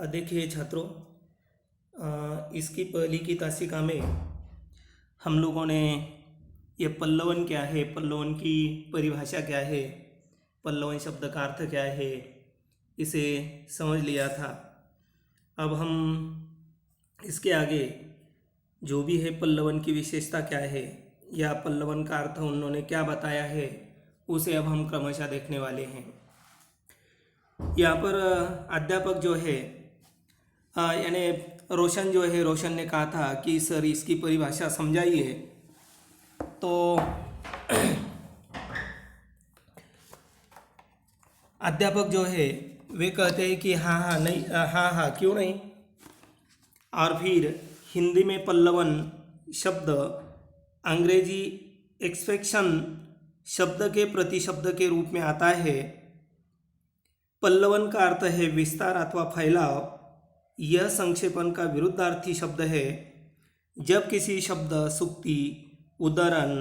देखिए छात्रों, इसकी पहली की तासिका में हम लोगों ने ये पल्लवन क्या है, पल्लवन की परिभाषा क्या है, पल्लवन शब्द का अर्थ क्या है, इसे समझ लिया था। अब हम इसके आगे जो भी है पल्लवन की विशेषता क्या है या पल्लवन का अर्थ उन्होंने क्या बताया है, उसे अब हम क्रमशः देखने वाले हैं। यहाँ पर अध्यापक जो है यानी रोशन ने कहा था कि सर इसकी परिभाषा समझाइए। तो अध्यापक जो है वे कहते हैं कि हाँ हाँ नहीं, हाँ हाँ क्यों नहीं। और फिर हिंदी में पल्लवन शब्द अंग्रेजी एक्सपेक्शन शब्द के प्रतिशब्द के रूप में आता है। पल्लवन का अर्थ है विस्तार अथवा फैलाव। यह संक्षेपण का विरुद्धार्थी शब्द है। जब किसी शब्द सूक्ति, उदाहरण,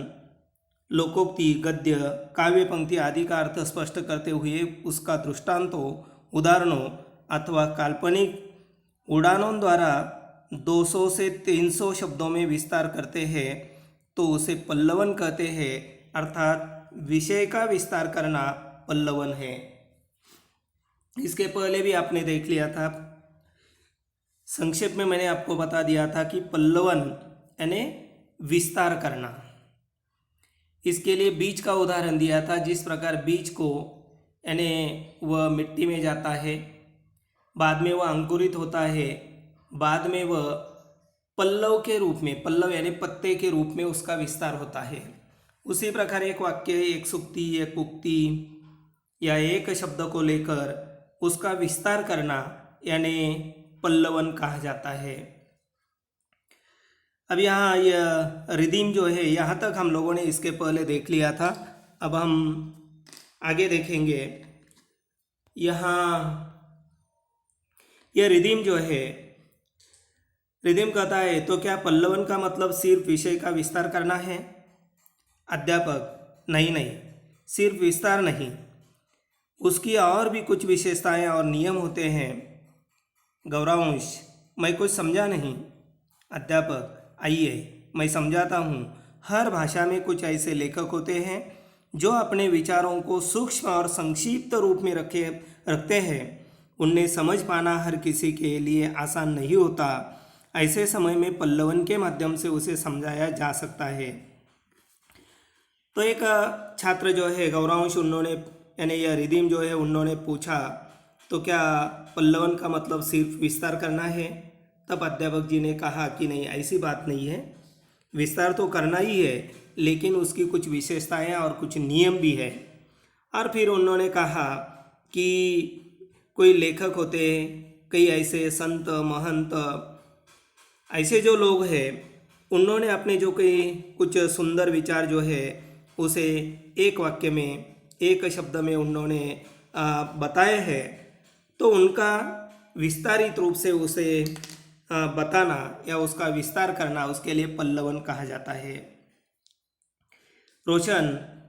लोकोक्ति, गद्य, काव्य पंक्ति आदि का अर्थ स्पष्ट करते हुए उसका दृष्टांतों, उदाहरणों अथवा काल्पनिक उड़ानों द्वारा 200 से 300 शब्दों में विस्तार करते हैं तो उसे पल्लवन कहते हैं, अर्थात विषय का विस्तार करना पल्लवन है। इसके पहले भी आपने देख लिया था, संक्षेप में मैंने आपको बता दिया था कि पल्लवन यानी विस्तार करना। इसके लिए बीज का उदाहरण दिया था। जिस प्रकार बीज को यानी वह मिट्टी में जाता है, बाद में वह अंकुरित होता है, बाद में वह पल्लव के रूप में, पल्लव यानी पत्ते के रूप में उसका विस्तार होता है। उसी प्रकार एक वाक्य, एक सूक्ति, एक उक्ति या एक शब्द को लेकर उसका विस्तार करना यानी पल्लवन कहा जाता है। अब यहाँ यह रिदीम जो है, यहाँ तक हम लोगों ने इसके पहले देख लिया था। अब हम आगे देखेंगे। यहाँ यह रिदीम जो है, रिदीम कहता है तो क्या पल्लवन का मतलब सिर्फ विषय का विस्तार करना है? अध्यापक नहीं, सिर्फ विस्तार नहीं, उसकी और भी कुछ विशेषताएं और नियम होते हैं। गौरांश, मैं कुछ समझा नहीं। अध्यापक, आइए मैं समझाता हूँ। हर भाषा में कुछ ऐसे लेखक होते हैं जो अपने विचारों को सूक्ष्म और संक्षिप्त रूप में रखते हैं। उन्हें समझ पाना हर किसी के लिए आसान नहीं होता। ऐसे समय में पल्लवन के माध्यम से उसे समझाया जा सकता है। तो एक छात्र जो है गौरांश, उन्होंने यानी यह रिदीम जो है उन्होंने पूछा तो क्या पल्लवन का मतलब सिर्फ विस्तार करना है? तब अध्यापक जी ने कहा कि नहीं, ऐसी बात नहीं है, विस्तार तो करना ही है लेकिन उसकी कुछ विशेषताएं और कुछ नियम भी है। और फिर उन्होंने कहा कि कोई लेखक होते हैं, कई ऐसे संत महंत ऐसे जो लोग हैं, उन्होंने अपने जो कई कुछ सुंदर विचार जो है उसे एक वाक्य में, एक शब्द में उन्होंने बताए हैं। तो उनका विस्तारित रूप से उसे बताना या उसका विस्तार करना, उसके लिए पल्लवन कहा जाता है। रोशन,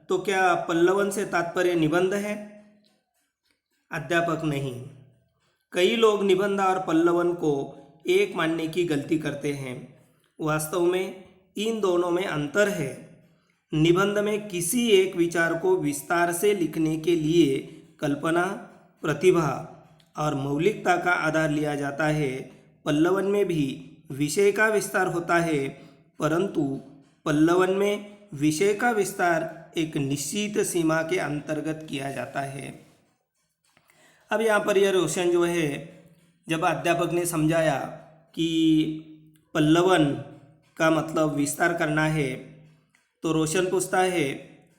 तो क्या पल्लवन से तात्पर्य निबंध है? अध्यापक, नहीं। कई लोग निबंध और पल्लवन को एक मानने की गलती करते हैं। वास्तव में इन दोनों में अंतर है। निबंध में किसी एक विचार को विस्तार से लिखने के लिए कल्पना, प्रतिभा और मौलिकता का आधार लिया जाता है। पल्लवन में भी विषय का विस्तार होता है, परंतु पल्लवन में विषय का विस्तार एक निश्चित सीमा के अंतर्गत किया जाता है। अब यहाँ पर यह रोशन जो है, जब अध्यापक ने समझाया कि पल्लवन का मतलब विस्तार करना है, तो रोशन पूछता है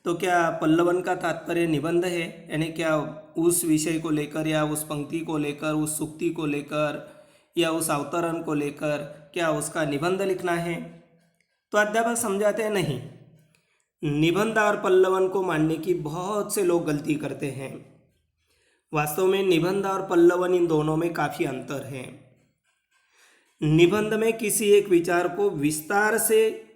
तो क्या पल्लवन का तात्पर्य निबंध है? यानी क्या उस विषय को लेकर या उस पंक्ति को लेकर, उस सूक्ति को लेकर या उस अवतरण को लेकर क्या उसका निबंध लिखना है? तो अध्यापक समझाते हैं नहीं, निबंध और पल्लवन को मानने की बहुत से लोग गलती करते हैं। वास्तव में निबंध और पल्लवन इन दोनों में काफ़ी अंतर है। निबंध में किसी एक विचार को विस्तार से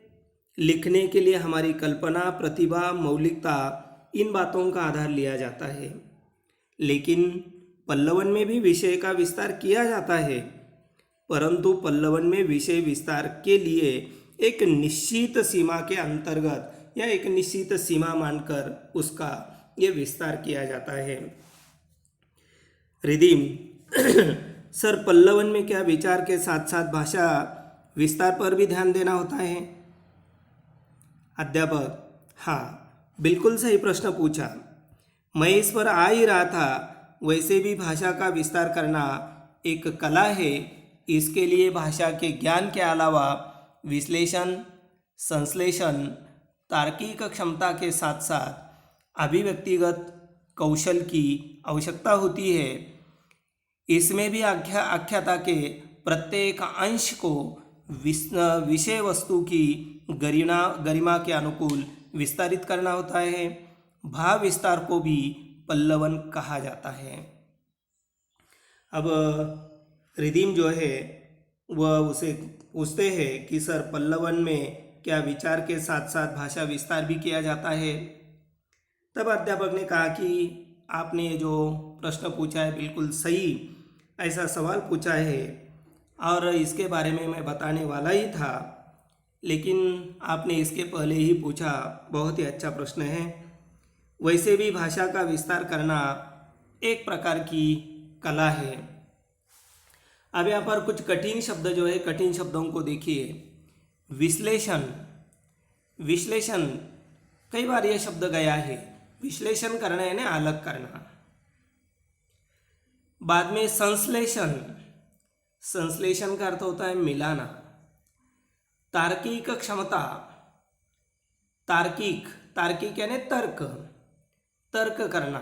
लिखने के लिए हमारी कल्पना, प्रतिभा, मौलिकता, इन बातों का आधार लिया जाता है। लेकिन पल्लवन में भी विषय का विस्तार किया जाता है, परंतु पल्लवन में विषय विस्तार के लिए एक निश्चित सीमा के अंतर्गत या एक निश्चित सीमा मानकर उसका ये विस्तार किया जाता है। रिदीम सर, पल्लवन में क्या विचार के साथ साथ भाषा विस्तार पर भी ध्यान देना होता है? अध्यापक, हाँ, बिल्कुल सही प्रश्न पूछा। मैं इस पर आ ही रहा था। वैसे भी भाषा का विस्तार करना एक कला है। इसके लिए भाषा के ज्ञान के अलावा विश्लेषण, संश्लेषण, तार्किक क्षमता के साथ साथ अभिव्यक्तिगत कौशल की आवश्यकता होती है। इसमें भी आख्याता के प्रत्येक अंश को विषय वस्तु की गरिमा के अनुकूल विस्तारित करना होता है। भाव विस्तार को भी पल्लवन कहा जाता है। अब रिदीम जो है वह उसे पूछते हैं कि सर, पल्लवन में क्या विचार के साथ साथ भाषा विस्तार भी किया जाता है? तब अध्यापक ने कहा कि आपने जो प्रश्न पूछा है बिल्कुल सही ऐसा सवाल पूछा है और इसके बारे में मैं बताने वाला ही था, लेकिन आपने इसके पहले ही पूछा। बहुत ही अच्छा प्रश्न है। वैसे भी भाषा का विस्तार करना एक प्रकार की कला है। अब यहाँ पर कुछ कठिन शब्द जो है, कठिन शब्दों को देखिए। विश्लेषण, विश्लेषण कई बार यह शब्द गया है। विश्लेषण करना यानी अलग करना। बाद में संश्लेषण, संश्लेषण का अर्थ होता है मिलाना। तार्किक क्षमता, तार्किक, तार्किक यानी तर्क, तर्क करना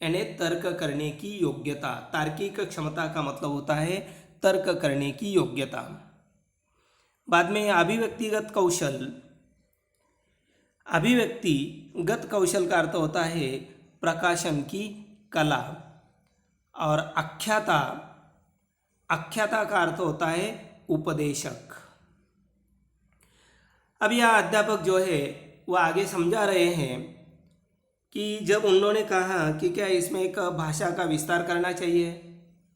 यानी तर्क करने की योग्यता। तार्किक क्षमता का मतलब होता है तर्क करने की योग्यता। बाद में अभिव्यक्तिगत कौशल, अभिव्यक्तिगत कौशल का अर्थ होता है प्रकाशन की कला। और आख्याता, आख्याता का अर्थ होता है उपदेशक। अब यह अध्यापक जो है वह आगे समझा रहे हैं कि जब उन्होंने कहा कि क्या इसमें एक भाषा का विस्तार करना चाहिए,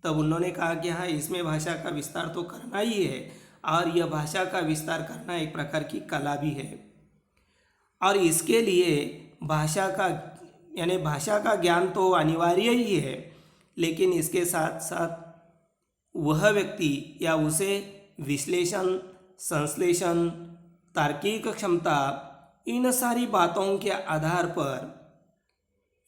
तब उन्होंने कहा कि हाँ, इसमें भाषा का विस्तार तो करना ही है और यह भाषा का विस्तार करना एक प्रकार की कला भी है। और इसके लिए भाषा का यानी भाषा का ज्ञान तो अनिवार्य ही है, लेकिन इसके साथ साथ वह व्यक्ति या उसे विश्लेषण, संश्लेषण, तार्किक क्षमता, इन सारी बातों के आधार पर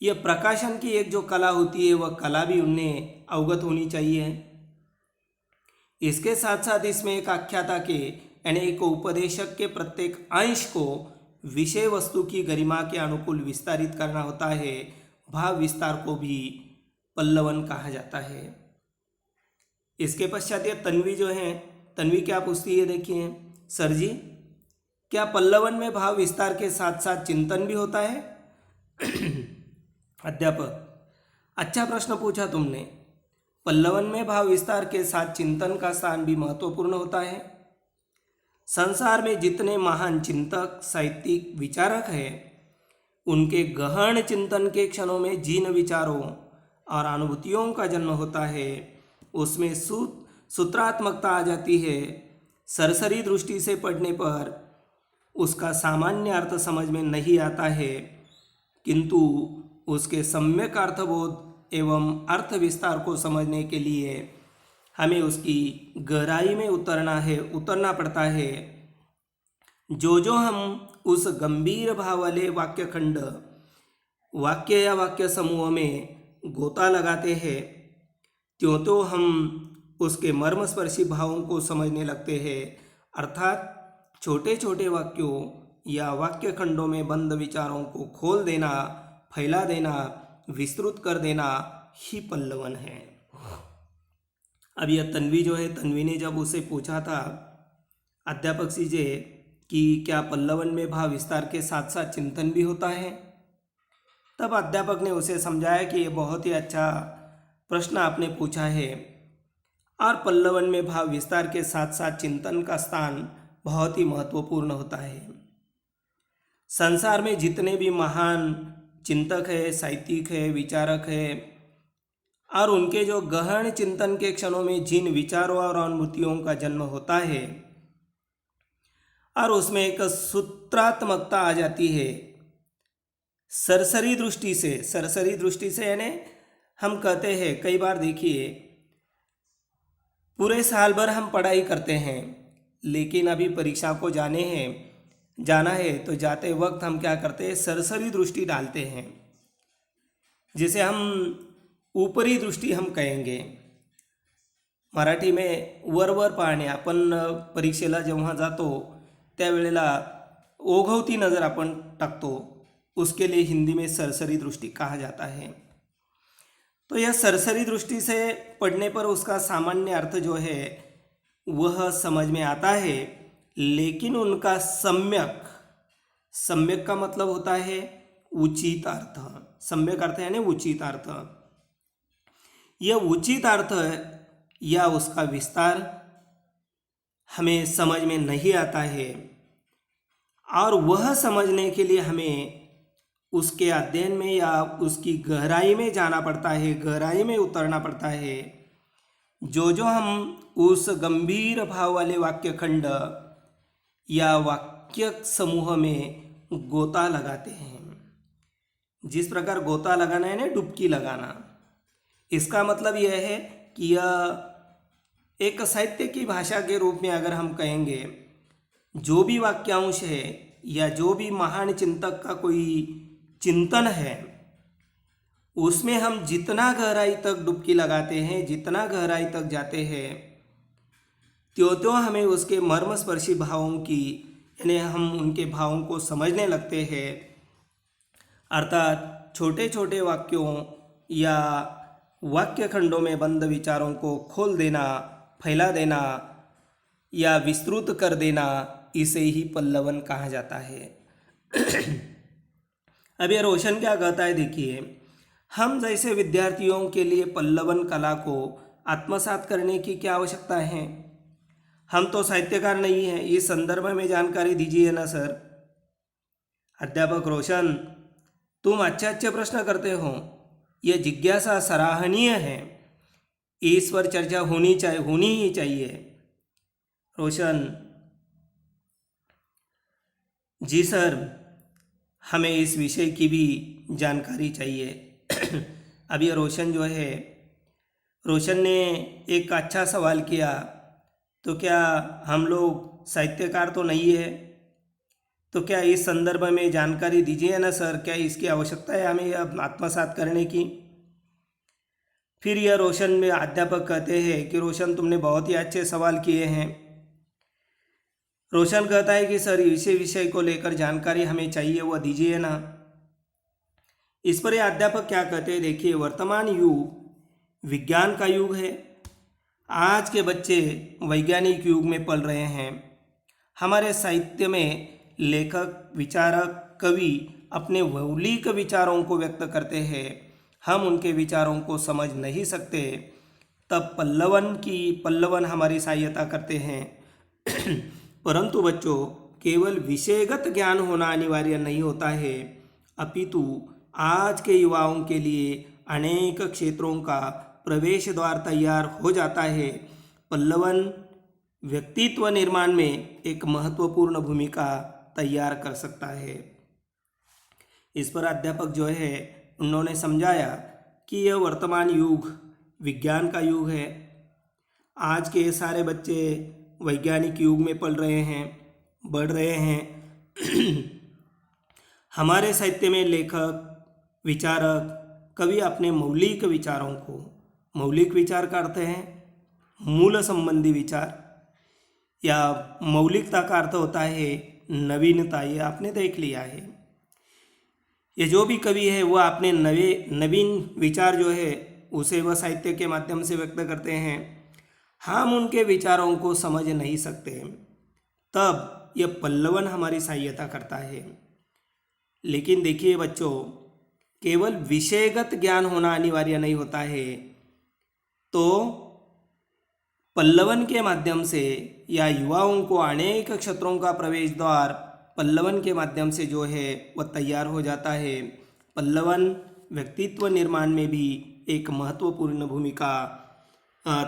यह प्रकाशन की एक जो कला होती है वह कला भी उन्हें अवगत होनी चाहिए। इसके साथ साथ इसमें एक आख्याता के यानी एक उपदेशक के प्रत्येक अंश को विषय वस्तु की गरिमा के अनुकूल विस्तारित करना होता है। भाव विस्तार को भी पल्लवन कहा जाता है। इसके पश्चात ये तन्वी जो है, तन्वी क्या पूछती है देखिए। सर जी, क्या पल्लवन में भाव विस्तार के साथ साथ चिंतन भी होता है? अध्यापक, अच्छा प्रश्न पूछा तुमने। पल्लवन में भाव विस्तार के साथ चिंतन का स्थान भी महत्वपूर्ण होता है। संसार में जितने महान चिंतक, साहित्यिक, विचारक हैं, उनके गहन चिंतन के क्षणों में जिन विचारों और अनुभूतियों का जन्म होता है उसमें सूत्रात्मकता आ जाती है। सरसरी दृष्टि से पढ़ने पर उसका सामान्य अर्थ समझ में नहीं आता है, किंतु उसके सम्यक अर्थबोध एवं अर्थ विस्तार को समझने के लिए हमें उसकी गहराई में उतरना पड़ता है। जो हम उस गंभीर भाव वाले वाक्यखंड, वाक्य या वाक्य समूह में गोता लगाते हैं, त्यों हम उसके मर्मस्पर्शी भावों को समझने लगते हैं। अर्थात छोटे छोटे वाक्यों या वाक्यखंडों में बंद विचारों को खोल देना, फैला देना, विस्तृत कर देना ही पल्लवन है। अब यह तन्वी जो है, तन्वी ने जब उसे पूछा था अध्यापक से कि क्या पल्लवन में भाव विस्तार के साथ साथ चिंतन भी होता है, तब अध्यापक ने उसे समझाया कि ये बहुत ही अच्छा प्रश्न आपने पूछा है और पल्लवन में भाव विस्तार के साथ साथ चिंतन का स्थान बहुत ही महत्वपूर्ण होता है। संसार में जितने भी महान चिंतक है, साहित्यिक है, विचारक है और उनके जो गहन चिंतन के क्षणों में जिन विचारों और अनुभूतियों का जन्म होता है और उसमें एक सूत्रात्मकता आ जाती है। सरसरी दृष्टि से यानी हम कहते हैं, कई बार देखिए पूरे साल भर हम पढ़ाई करते हैं, लेकिन अभी परीक्षा को जाना है तो जाते वक्त हम क्या करते हैं, सरसरी दृष्टि डालते हैं, जिसे हम ऊपरी दृष्टि हम कहेंगे। मराठी में वर पाहणे, आपण परीक्षेला जेव्हा जातो त्यावेळेला ओघवती नज़र आपण टाकतो, उसके लिए हिंदी में सरसरी दृष्टि कहा जाता है। तो यह सरसरी दृष्टि से पढ़ने पर उसका सामान्य अर्थ जो है वह समझ में आता है, लेकिन उनका सम्यक का मतलब होता है उचित अर्थ। सम्यक अर्थ यानी उचित अर्थ। यह उचित अर्थ या उसका विस्तार हमें समझ में नहीं आता है, और वह समझने के लिए हमें उसके अध्ययन में या उसकी गहराई में जाना पड़ता है, गहराई में उतरना पड़ता है। जो हम उस गंभीर भाव वाले वाक्य खंड या वाक्य समूह में गोता लगाते हैं। जिस प्रकार गोता लगाना है ना, डुबकी लगाना, इसका मतलब यह है कि यह एक साहित्य की भाषा के रूप में अगर हम कहेंगे, जो भी वाक्यांश है या जो भी महान चिंतक का कोई चिंतन है, उसमें हम जितना गहराई तक डुबकी लगाते हैं, जितना गहराई तक जाते हैं, त्यों हमें उसके मर्मस्पर्शी भावों की, यानी हम उनके भावों को समझने लगते हैं। अर्थात छोटे छोटे वाक्यों या वाक्य खंडों में बंद विचारों को खोल देना, फैला देना या विस्तृत कर देना, इसे ही पल्लवन कहा जाता है। अब ये रोशन क्या कहता है, देखिए, हम जैसे विद्यार्थियों के लिए पल्लवन कला को आत्मसात करने की क्या आवश्यकता है? हम तो साहित्यकार नहीं हैं, इस संदर्भ में जानकारी दीजिए ना सर। अध्यापक रोशन, तुम अच्छे प्रश्न करते हो, यह जिज्ञासा सराहनीय है, इस पर चर्चा होनी ही चाहिए। रोशन, जी सर, हमें इस विषय की भी जानकारी चाहिए। अब ये रोशन ने एक अच्छा सवाल किया, तो क्या हम लोग साहित्यकार तो नहीं है, तो क्या इस संदर्भ में जानकारी दीजिए ना सर, क्या इसकी आवश्यकता है हमें आत्मसात करने की? फिर यह रोशन में अध्यापक कहते हैं कि रोशन, तुमने बहुत ही अच्छे सवाल किए हैं। रोशन कहता है कि सर, इसी विषय को लेकर जानकारी हमें चाहिए, वह दीजिए ना। इस पर यह अध्यापक क्या कहते हैं, देखिए, वर्तमान युग विज्ञान का युग है। आज के बच्चे वैज्ञानिक युग में पल रहे हैं। हमारे साहित्य में लेखक, विचारक, कवि अपने मौलिक विचारों को व्यक्त करते हैं। हम उनके विचारों को समझ नहीं सकते, तब पल्लवन हमारी सहायता करते हैं। परंतु बच्चों, केवल विषयगत ज्ञान होना अनिवार्य नहीं होता है, अपितु आज के युवाओं के लिए अनेक क्षेत्रों का प्रवेश द्वार तैयार हो जाता है। पल्लवन व्यक्तित्व निर्माण में एक महत्वपूर्ण भूमिका तैयार कर सकता है। इस पर अध्यापक उन्होंने समझाया कि यह वर्तमान युग विज्ञान का युग है। आज के सारे बच्चे वैज्ञानिक युग में पल रहे हैं, बढ़ रहे हैं। हमारे साहित्य में लेखक, विचारक, कवि अपने मौलिक विचारों को, मौलिक विचार का अर्थ है मूल संबंधी विचार, या मौलिकता का अर्थ होता है नवीनता। ये आपने देख लिया है। ये जो भी कवि है वह अपने नवीन विचार उसे वह साहित्य के माध्यम से व्यक्त करते हैं। हम उनके विचारों को समझ नहीं सकते, तब यह पल्लवन हमारी सहायता करता है। लेकिन देखिए बच्चों, केवल विषयगत ज्ञान होना अनिवार्य नहीं होता है, तो पल्लवन के माध्यम से या युवाओं को अनेक क्षेत्रों का प्रवेश द्वार पल्लवन के माध्यम से वह तैयार हो जाता है। पल्लवन व्यक्तित्व निर्माण में भी एक महत्वपूर्ण भूमिका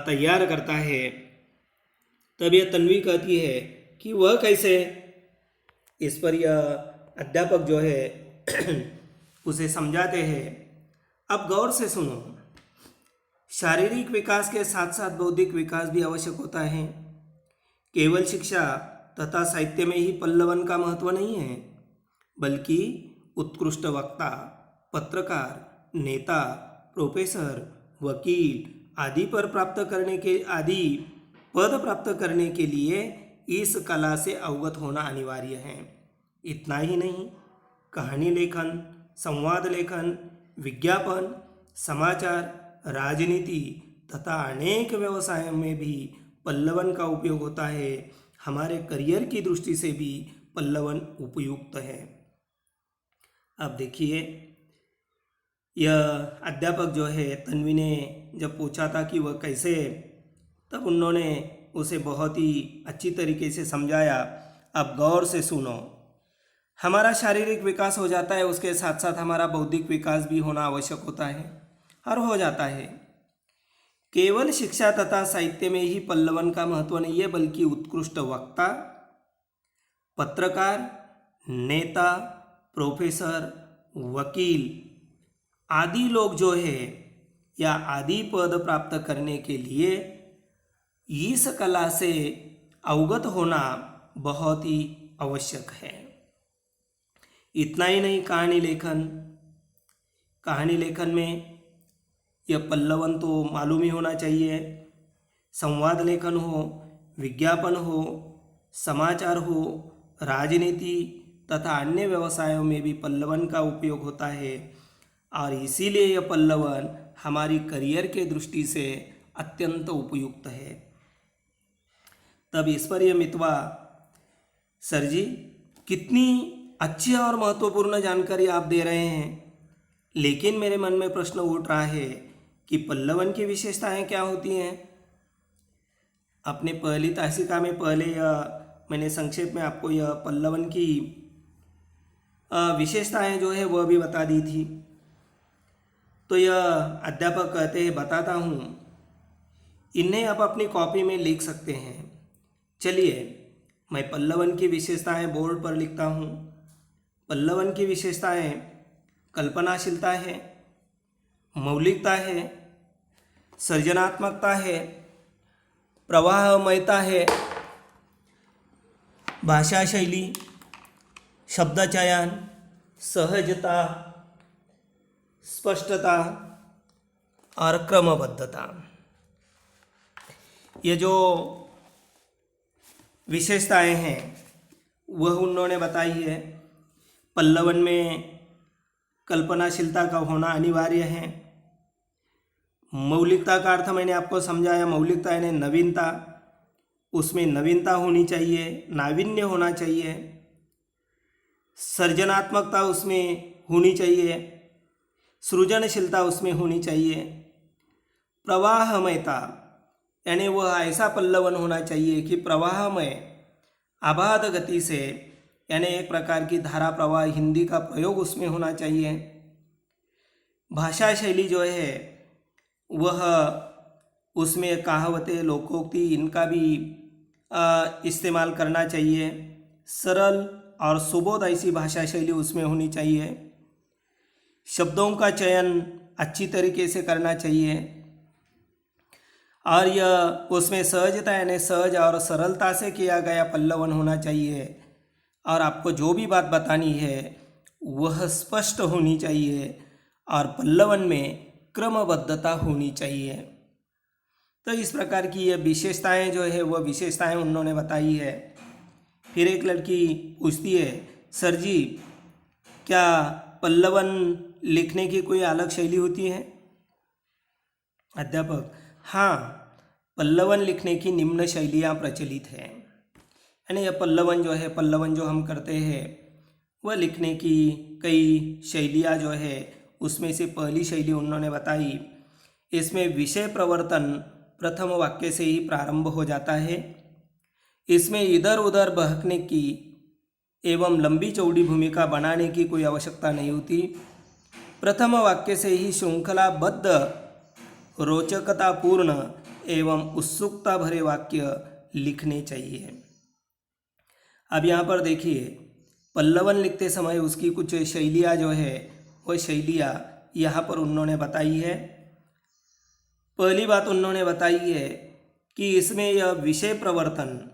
तैयार करता है। तब यह तन्वी कहती है कि वह कैसे। इस पर यह अध्यापक जो है उसे समझाते हैं। अब गौर से सुनो, शारीरिक विकास के साथ साथ बौद्धिक विकास भी आवश्यक होता है। केवल शिक्षा तथा साहित्य में ही पल्लवन का महत्व नहीं है, बल्कि उत्कृष्ट वक्ता, पत्रकार, नेता, प्रोफेसर, वकील आदि पद प्राप्त करने के लिए इस कला से अवगत होना अनिवार्य है। इतना ही नहीं, कहानी लेखन, संवाद लेखन, विज्ञापन, समाचार, राजनीति तथा अनेक व्यवसायों में भी पल्लवन का उपयोग होता है। हमारे करियर की दृष्टि से भी पल्लवन उपयुक्त है। अब देखिए, यह अध्यापक जो है, तन्वी ने जब पूछा था कि वह कैसे, तब उन्होंने उसे बहुत ही अच्छी तरीके से समझाया। अब गौर से सुनो, हमारा शारीरिक विकास हो जाता है, उसके साथ साथ हमारा बौद्धिक विकास भी होना आवश्यक होता है और हो जाता है। केवल शिक्षा तथा साहित्य में ही पल्लवन का महत्व नहीं है, बल्कि उत्कृष्ट वक्ता, पत्रकार, नेता, प्रोफेसर, वकील आदि लोग जो है या आदि पद प्राप्त करने के लिए इस कला से अवगत होना बहुत ही आवश्यक है। इतना ही नहीं, कहानी लेखन में यह पल्लवन तो मालूम ही होना चाहिए। संवाद लेखन हो, विज्ञापन हो, समाचार हो, राजनीति तथा अन्य व्यवसायों में भी पल्लवन का उपयोग होता है और इसीलिए यह पल्लवन हमारी करियर के दृष्टि से अत्यंत उपयुक्त है। तब इस पर यह मितवा, सर जी कितनी अच्छी और महत्वपूर्ण जानकारी आप दे रहे हैं, लेकिन मेरे मन में प्रश्न उठ रहा है कि पल्लवन की विशेषताएं क्या होती हैं। अपने पहली तासिका में पहले मैंने संक्षेप में आपको यह पल्लवन की विशेषताएं जो है वह भी बता दी थी। तो यह अध्यापक कहते हैं, बताता हूँ, इन्हें आप अपनी कॉपी में लिख सकते हैं। चलिए, मैं पल्लवन की विशेषताएं बोर्ड पर लिखता हूँ। पल्लवन की विशेषताएं कल्पनाशीलता है, मौलिकता है, सृजनात्मकता है, प्रवाहमयता है, भाषा शैली, शब्द चयन, सहजता, स्पष्टता और क्रमबद्धता। ये जो विशेषताएं हैं वह उन्होंने बताई है। पल्लवन में कल्पनाशीलता का होना अनिवार्य है। मौलिकता का अर्थ मैंने आपको समझाया। मौलिकता यानी नवीनता, उसमें नवीनता होनी चाहिए, नावीन्य होना चाहिए। सृजनात्मकता उसमें होनी चाहिए, सृजनशीलता उसमें होनी चाहिए। प्रवाहमयता यानी वह ऐसा पल्लवन होना चाहिए कि प्रवाहमय, अबाध गति से, यानी एक प्रकार की धारा प्रवाह हिंदी का प्रयोग उसमें होना चाहिए। भाषा शैली जो है वह उसमें कहावतें, लोकोक्ति इनका भी इस्तेमाल करना चाहिए। सरल और सुबोध ऐसी भाषा शैली उसमें होनी चाहिए। शब्दों का चयन अच्छी तरीके से करना चाहिए और यह उसमें सहजता यानी सहज और सरलता से किया गया पल्लवन होना चाहिए। और आपको जो भी बात बतानी है वह स्पष्ट होनी चाहिए और पल्लवन में क्रमबद्धता होनी चाहिए। तो इस प्रकार की ये विशेषताएं जो है वह विशेषताएं उन्होंने बताई है। फिर एक लड़की पूछती है, सर जी क्या पल्लवन लिखने की कोई अलग शैली होती है? अध्यापक, हाँ, पल्लवन लिखने की निम्न शैलियाँ प्रचलित हैं। यानी यह पल्लवन जो हम करते हैं वह लिखने की कई शैलियाँ जो है उसमें से पहली शैली उन्होंने बताई। इसमें विषय प्रवर्तन प्रथम वाक्य से ही प्रारंभ हो जाता है। इसमें इधर उधर बहकने की एवं लंबी चौड़ी भूमिका बनाने की कोई आवश्यकता नहीं होती। प्रथम वाक्य से ही श्रृंखलाबद्ध रोचकतापूर्ण एवं उत्सुकता भरे वाक्य लिखने चाहिए। अब यहाँ पर देखिए, पल्लवन लिखते समय उसकी कुछ शैलियाँ जो है वह शैलियाँ यहाँ पर उन्होंने बताई है। पहली बात उन्होंने बताई है कि इसमें यह विषय प्रवर्तन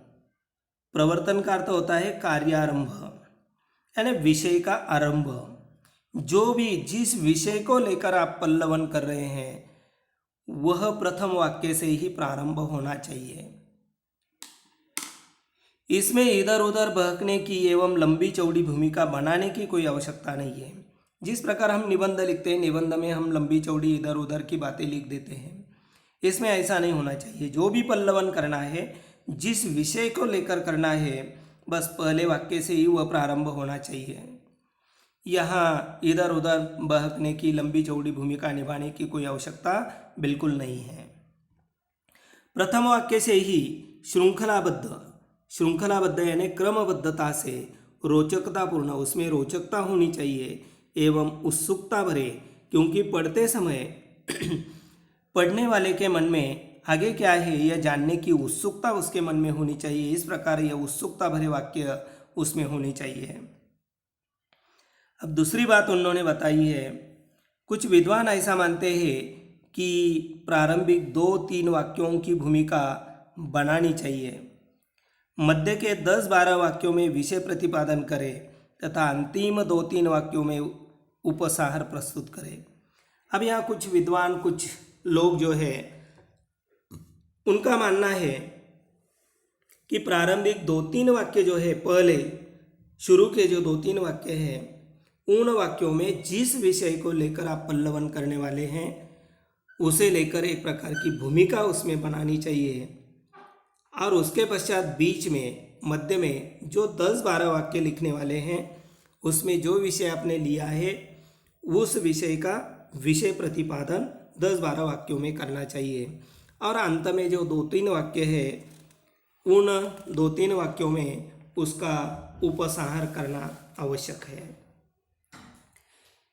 का अर्थ होता है कार्यारंभ, यानी विषय का आरंभ। जो भी जिस विषय को लेकर आप पल्लवन कर रहे हैं वह प्रथम वाक्य से ही प्रारंभ होना चाहिए। इसमें इधर उधर बहकने की एवं लंबी चौड़ी भूमिका बनाने की कोई आवश्यकता नहीं है। जिस प्रकार हम निबंध लिखते हैं, निबंध में हम लंबी चौड़ी इधर उधर की बातें लिख देते हैं, इसमें ऐसा नहीं होना चाहिए। जो भी पल्लवन करना है, जिस विषय को लेकर करना है, बस पहले वाक्य से ही वह प्रारंभ होना चाहिए। यहाँ इधर उधर बहकने की, लंबी चौड़ी भूमिका निभाने की कोई आवश्यकता बिल्कुल नहीं है। प्रथम वाक्य से ही श्रृंखलाबद्ध यानी क्रमबद्धता से रोचकतापूर्ण, उसमें रोचकता होनी चाहिए एवं उत्सुकता भरे, क्योंकि पढ़ते समय पढ़ने वाले के मन में आगे क्या है यह जानने की उत्सुकता उसके मन में होनी चाहिए। इस प्रकार यह उत्सुकता भरे वाक्य उसमें होनी चाहिए। अब दूसरी बात उन्होंने बताई है, कुछ विद्वान ऐसा मानते हैं कि प्रारंभिक 2-3 वाक्यों की भूमिका बनानी चाहिए, मध्य के 10-12 वाक्यों में विषय प्रतिपादन करें तथा अंतिम 2-3 वाक्यों में उपसार प्रस्तुत करें। अब यहाँ कुछ विद्वान, कुछ लोग जो है उनका मानना है कि प्रारंभिक 2-3 वाक्य जो है, पहले शुरू के जो 2-3 वाक्य हैं, उन वाक्यों में जिस विषय को लेकर आप पल्लवन करने वाले हैं उसे लेकर एक प्रकार की भूमिका उसमें बनानी चाहिए। और उसके पश्चात बीच में, मध्य में जो 10-12 वाक्य लिखने वाले हैं उसमें जो विषय आपने लिया है उस विषय का विषय प्रतिपादन 10-12 वाक्यों में करना चाहिए। और अंत में जो 2-3 वाक्य है, उन 2-3 वाक्यों में उसका उपसंहार करना आवश्यक है।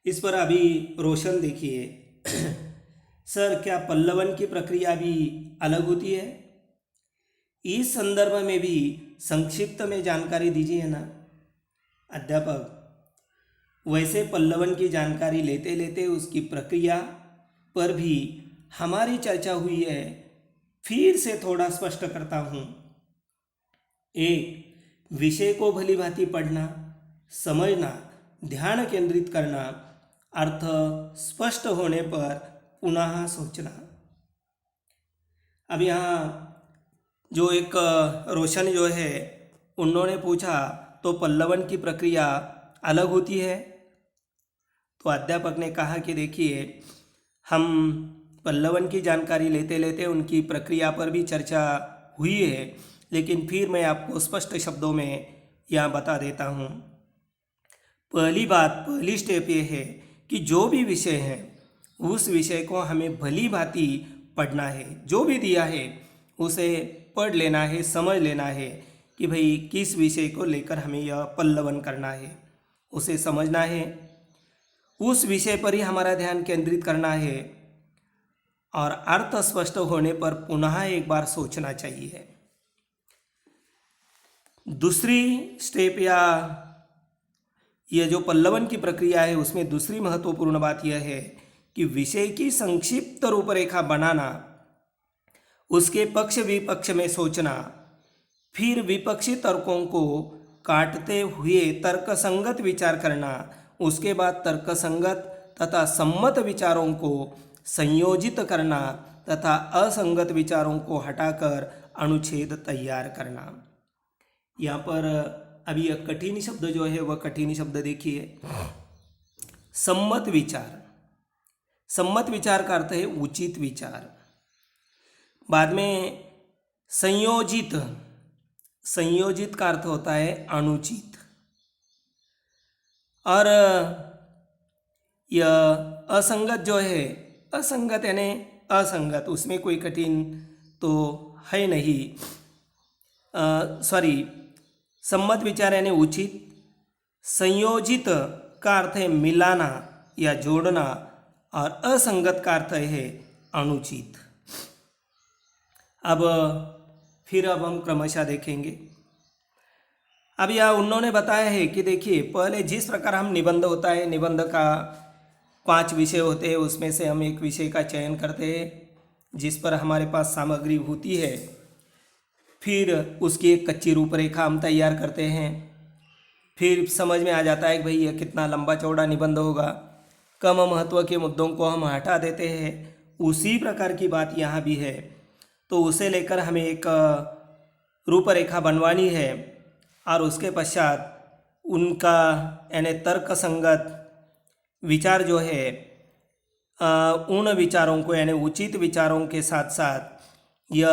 इस पर अभी रोशन देखिए, सर क्या पल्लवन की प्रक्रिया भी अलग होती है? इस संदर्भ में भी संक्षिप्त में जानकारी दीजिए ना अध्यापक। वैसे पल्लवन की जानकारी लेते लेते उसकी प्रक्रिया पर भी हमारी चर्चा हुई है, फिर से थोड़ा स्पष्ट करता हूँ। 1. विषय को भली भांति पढ़ना, समझना, ध्यान केंद्रित करना, अर्थ स्पष्ट होने पर पुनः सोचना। अब यहाँ जो एक रोशन जो है उन्होंने पूछा तो पल्लवन की प्रक्रिया अलग होती है? तो अध्यापक ने कहा कि देखिए, हम पल्लवन की जानकारी लेते लेते उनकी प्रक्रिया पर भी चर्चा हुई है, लेकिन फिर मैं आपको स्पष्ट शब्दों में यहाँ बता देता हूँ। पहली स्टेप ये है कि जो भी विषय है उस विषय को हमें भली भांति पढ़ना है। जो भी दिया है उसे पढ़ लेना है, समझ लेना है कि भाई किस विषय को लेकर हमें यह पल्लवन करना है, उसे समझना है, उस विषय पर ही हमारा ध्यान केंद्रित करना है और अर्थ स्पष्ट होने पर पुनः एक बार सोचना चाहिए। दूसरी स्टेप या यह जो पल्लवन की प्रक्रिया है उसमें दूसरी महत्वपूर्ण बात यह है कि विषय की संक्षिप्त रूपरेखा बनाना, उसके पक्ष विपक्ष में सोचना, फिर विपक्षी तर्कों को काटते हुए तर्कसंगत विचार करना, उसके बाद तर्कसंगत तथा सम्मत विचारों को संयोजित करना तथा असंगत विचारों को हटाकर अनुच्छेद तैयार करना। यहाँ पर अभी यह कठिन शब्द जो है वह कठिन शब्द देखिए, सम्मत विचार। सम्मत विचार का अर्थ है उचित विचार। बाद में संयोजित, संयोजित का अर्थ होता है अनुचित। और यह असंगत जो है, असंगत यानी असंगत, उसमें कोई कठिन तो है नहीं। सम्मत विचार यानी उचित। संयोजित का अर्थ है मिलाना या जोड़ना, और असंगत का अर्थ है अनुचित। अब हम क्रमशः देखेंगे। अब यह उन्होंने बताया है कि देखिए, पहले जिस प्रकार हम निबंध होता है, निबंध का 5 विषय होते हैं, उसमें से हम एक विषय का चयन करते हैं जिस पर हमारे पास सामग्री होती है, फिर उसकी एक कच्ची रूपरेखा हम तैयार करते हैं, फिर समझ में आ जाता है कि भाई यह कितना लंबा चौड़ा निबंध होगा, कम महत्व के मुद्दों को हम हटा देते हैं। उसी प्रकार की बात यहाँ भी है। तो उसे लेकर हमें एक रूपरेखा बनवानी है और उसके पश्चात उनका यानी तर्क संगत विचार जो है, उन विचारों को यानी उचित विचारों के साथ साथ यह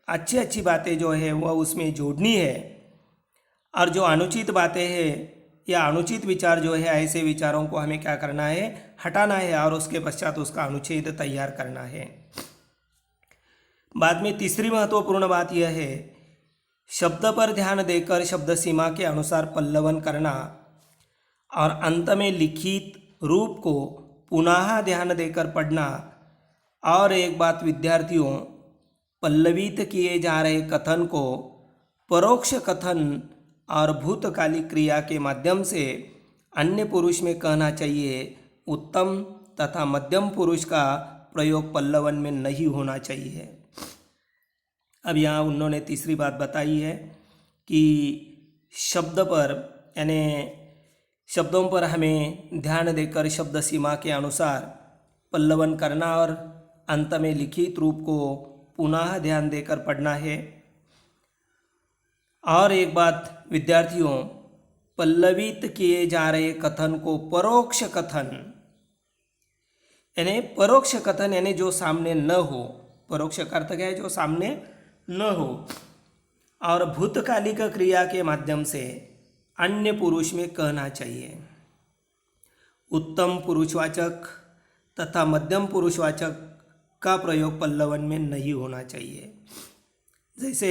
अच्छी बातें जो है वह उसमें जोड़नी है, और जो अनुचित बातें हैं या अनुचित विचार जो है, ऐसे विचारों को हमें क्या करना है, हटाना है, और उसके पश्चात उसका अनुच्छेद तैयार करना है। बाद में तीसरी महत्वपूर्ण बात यह है, शब्द पर ध्यान देकर शब्द सीमा के अनुसार पल्लवन करना और अंत में लिखित रूप को पुनः ध्यान देकर पढ़ना। और एक बात विद्यार्थियों, पल्लवित किए जा रहे कथन को परोक्ष कथन और भूतकालिक क्रिया के माध्यम से अन्य पुरुष में कहना चाहिए। उत्तम तथा मध्यम पुरुष का प्रयोग पल्लवन में नहीं होना चाहिए। अब यहाँ उन्होंने तीसरी बात बताई है कि शब्द पर यानी शब्दों पर हमें ध्यान देकर शब्द सीमा के अनुसार पल्लवन करना और अंत में लिखित रूप को पुनः ध्यान देकर पढ़ना है। और एक बात विद्यार्थियों, पल्लवित किए जा रहे कथन को परोक्ष कथन यानी जो सामने न हो, परोक्ष का अर्थ क्या है, जो सामने न हो, और भूतकालिक क्रिया के माध्यम से अन्य पुरुष में कहना चाहिए। उत्तम पुरुषवाचक तथा मध्यम पुरुषवाचक का प्रयोग पल्लवन में नहीं होना चाहिए। जैसे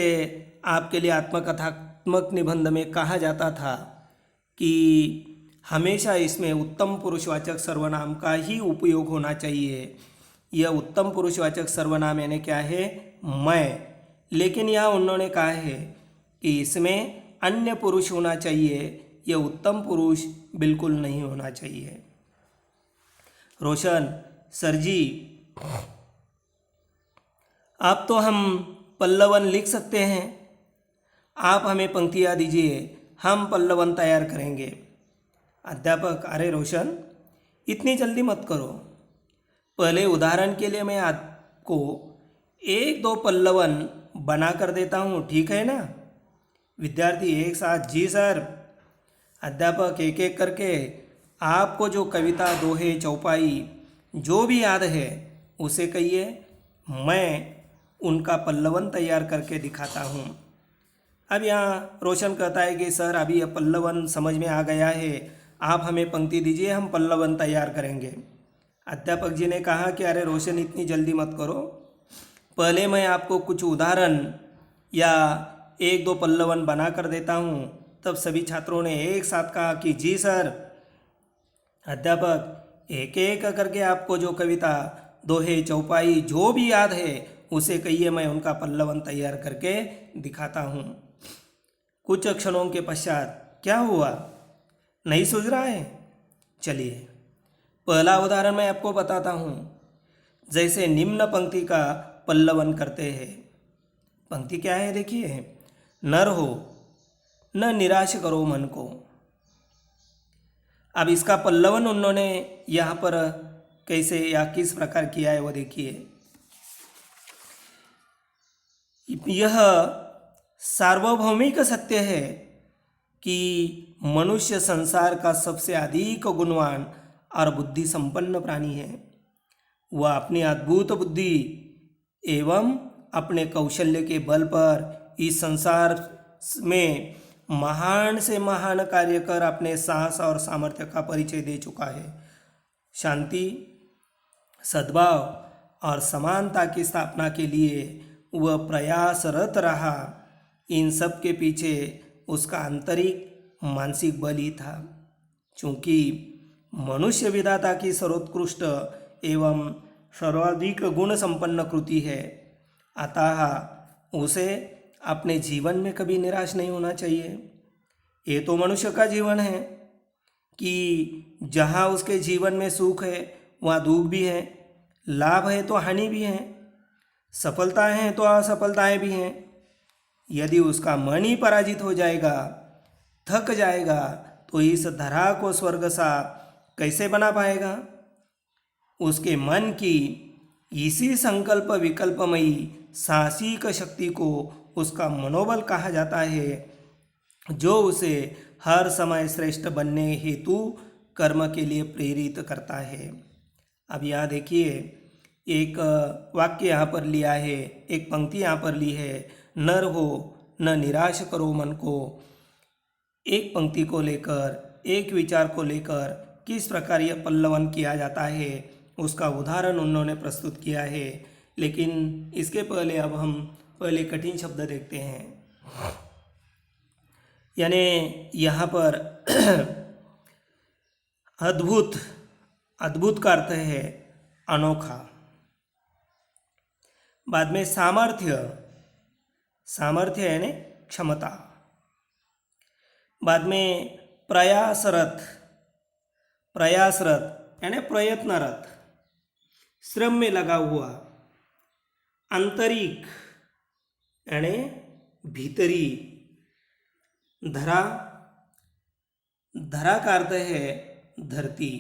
आपके लिए आत्मकथात्मक निबंध में कहा जाता था कि हमेशा इसमें उत्तम पुरुषवाचक सर्वनाम का ही उपयोग होना चाहिए। यह उत्तम पुरुषवाचक सर्वनाम यानी क्या है, मैं। लेकिन यहाँ उन्होंने कहा है कि इसमें अन्य पुरुष होना चाहिए, यह उत्तम पुरुष बिल्कुल नहीं होना चाहिए। रोशन सर जी, आप तो हम पल्लवन लिख सकते हैं, आप हमें पंक्तियाँ दीजिए, हम पल्लवन तैयार करेंगे। अध्यापक, अरे रोशन इतनी जल्दी मत करो, पहले उदाहरण के लिए मैं आपको 1-2 पल्लवन बना कर देता हूँ, ठीक है ना। विद्यार्थी एक साथ, जी सर। अध्यापक एक एक करके आपको जो कविता, दोहे, चौपाई जो भी याद है उसे कहिए, मैं उनका पल्लवन तैयार करके दिखाता हूँ। अब यहाँ रोशन कहता है कि सर अभी यह पल्लवन समझ में आ गया है, आप हमें पंक्ति दीजिए, हम पल्लवन तैयार करेंगे। अध्यापक जी ने कहा कि अरे रोशन इतनी जल्दी मत करो, पहले मैं आपको कुछ उदाहरण या 1-2 पल्लवन बना कर देता हूँ। तब सभी छात्रों ने एक साथ कहा कि जी सर। अध्यापक एक एक करके आपको जो कविता, दोहे, चौपाई जो भी याद है उसे कहिए, मैं उनका पल्लवन तैयार करके दिखाता हूँ। कुछ क्षणों के पश्चात क्या हुआ, नहीं सूझ रहा है? चलिए पहला उदाहरण मैं आपको बताता हूँ। जैसे निम्न पंक्ति का पल्लवन करते हैं। पंक्ति क्या है देखिए, नर हो न निराश करो मन को। अब इसका पल्लवन उन्होंने यहाँ पर कैसे या किस प्रकार किया है वो देखिए। यह सार्वभौमिक सत्य है कि मनुष्य संसार का सबसे अधिक गुणवान और बुद्धि संपन्न प्राणी है। वह अपनी अद्भुत बुद्धि एवं अपने कौशल्य के बल पर इस संसार में महान से महान कार्य कर अपने साहस और सामर्थ्य का परिचय दे चुका है। शांति, सद्भाव और समानता की स्थापना के लिए वह प्रयासरत रहा। इन सब के पीछे उसका आंतरिक मानसिक बल ही था। चूँकि मनुष्य विधाता की सर्वोत्कृष्ट एवं सर्वाधिक गुण संपन्न कृति है, अतः उसे अपने जीवन में कभी निराश नहीं होना चाहिए। ये तो मनुष्य का जीवन है कि जहाँ उसके जीवन में सुख है वहाँ दुख भी है, लाभ है तो हानि भी है, सफलताएं हैं तो असफलताएं भी हैं। यदि उसका मन ही पराजित हो जाएगा, थक जाएगा, तो इस धरा को स्वर्ग सा कैसे बना पाएगा। उसके मन की इसी संकल्प विकल्पमयी साहसिक शक्ति को उसका मनोबल कहा जाता है, जो उसे हर समय श्रेष्ठ बनने हेतु कर्म के लिए प्रेरित करता है। अब यहाँ देखिए, एक वाक्य यहाँ पर लिया है, एक पंक्ति यहाँ पर ली है, नर हो न निराश करो मन को। एक पंक्ति को लेकर, एक विचार को लेकर किस प्रकार यह पल्लवन किया जाता है उसका उदाहरण उन्होंने प्रस्तुत किया है। लेकिन इसके पहले अब हम पहले कठिन शब्द देखते हैं। यानी यहाँ पर अद्भुत, अद्भुत का अर्थ है अनोखा। बाद में सामर्थ्य, सामर्थ्य यानी क्षमता। बाद में प्रयासरत, प्रयासरत यानी प्रयत्नरत, श्रम में लगा हुआ। आंतरिक यानी भीतरी। धरा, धरा का अर्थ है धरती।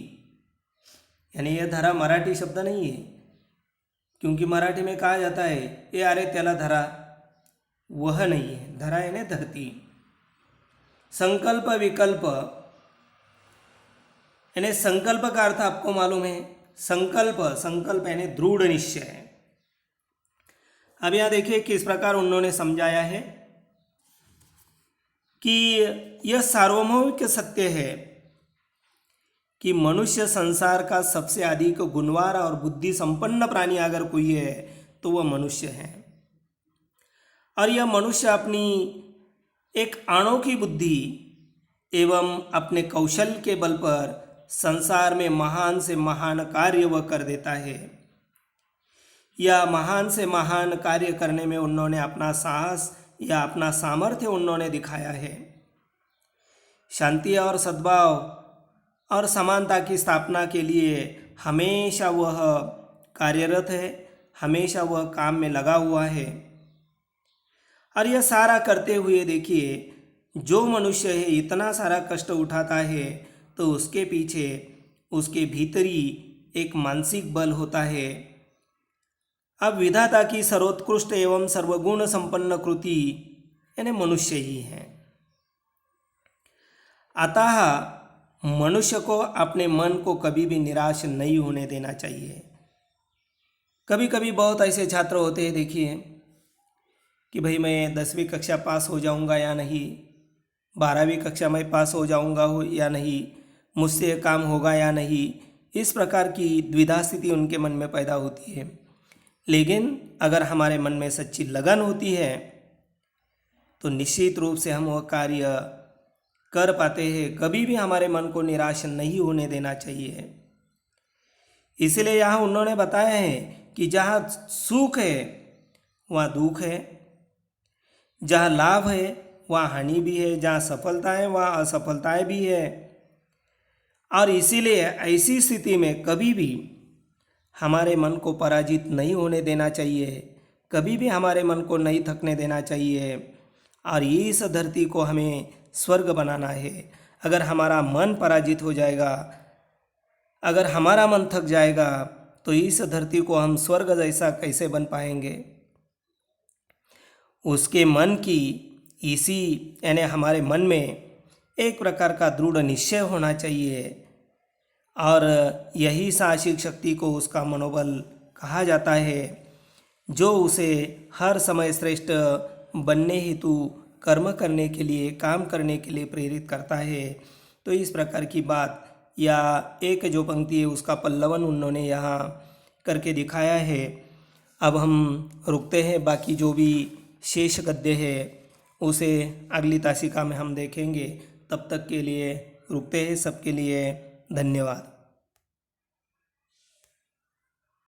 यानी यह धरा मराठी शब्द नहीं है, क्योंकि मराठी में कहा जाता है ये अरे त्याला धरा, वह नहीं है। धरा यानी धरती। संकल्प विकल्प यानी संकल्प का अर्थ आपको मालूम है, संकल्प, संकल्प यानी दृढ़ निश्चय। अब यहाँ देखिए किस प्रकार उन्होंने समझाया है कि यह सार्वभौमिक सत्य है कि मनुष्य संसार का सबसे अधिक गुणवार और बुद्धि संपन्न प्राणी अगर कोई है तो वह मनुष्य है। और यह मनुष्य अपनी एक अनोखी बुद्धि एवं अपने कौशल के बल पर संसार में महान से महान कार्य वह कर देता है। या महान से महान कार्य करने में उन्होंने अपना साहस या अपना सामर्थ्य उन्होंने दिखाया है। शांति और सद्भाव और समानता की स्थापना के लिए हमेशा वह कार्यरत है, हमेशा वह काम में लगा हुआ है। और यह सारा करते हुए देखिए, जो मनुष्य है इतना सारा कष्ट उठाता है तो उसके पीछे उसके भीतरी एक मानसिक बल होता है। अब विधाता की सर्वोत्कृष्ट एवं सर्वगुण संपन्न कृति यानी मनुष्य ही है। अतः मनुष्य को अपने मन को कभी भी निराश नहीं होने देना चाहिए। कभी कभी बहुत ऐसे छात्र होते हैं, देखिए कि भाई मैं 10वीं कक्षा पास हो जाऊंगा या नहीं, 12वीं कक्षा में पास हो जाऊंगा हो या नहीं, मुझसे काम होगा या नहीं। इस प्रकार की द्विधा स्थिति उनके मन में पैदा होती है। लेकिन अगर हमारे मन में सच्ची लगन होती है तो निश्चित रूप से हम वह कार्य कर पाते हैं। कभी भी हमारे मन को निराश नहीं होने देना चाहिए। इसलिए यहाँ उन्होंने बताया है कि जहाँ सुख है वहाँ दुख है, जहाँ लाभ है वहाँ हानि भी है, जहाँ सफलता है वहाँ असफलताएं भी है। और इसीलिए ऐसी स्थिति में कभी भी हमारे मन को पराजित नहीं होने देना चाहिए, कभी भी हमारे मन को नहीं थकने देना चाहिए। और इस धरती को हमें स्वर्ग बनाना है। अगर हमारा मन पराजित हो जाएगा, अगर हमारा मन थक जाएगा तो इस धरती को हम स्वर्ग जैसा कैसे बन पाएंगे। उसके मन की इसी यानी हमारे मन में एक प्रकार का दृढ़ निश्चय होना चाहिए। और यही साहसिक शक्ति को उसका मनोबल कहा जाता है, जो उसे हर समय श्रेष्ठ बनने हेतु कर्म करने के लिए, काम करने के लिए प्रेरित करता है। तो इस प्रकार की बात या एक जो पंक्ति है उसका पल्लवन उन्होंने यहाँ करके दिखाया है। अब हम रुकते हैं, बाकी जो भी शेष गद्य है उसे अगली तासिका में हम देखेंगे। तब तक के लिए रुकते हैं। सबके लिए धन्यवाद।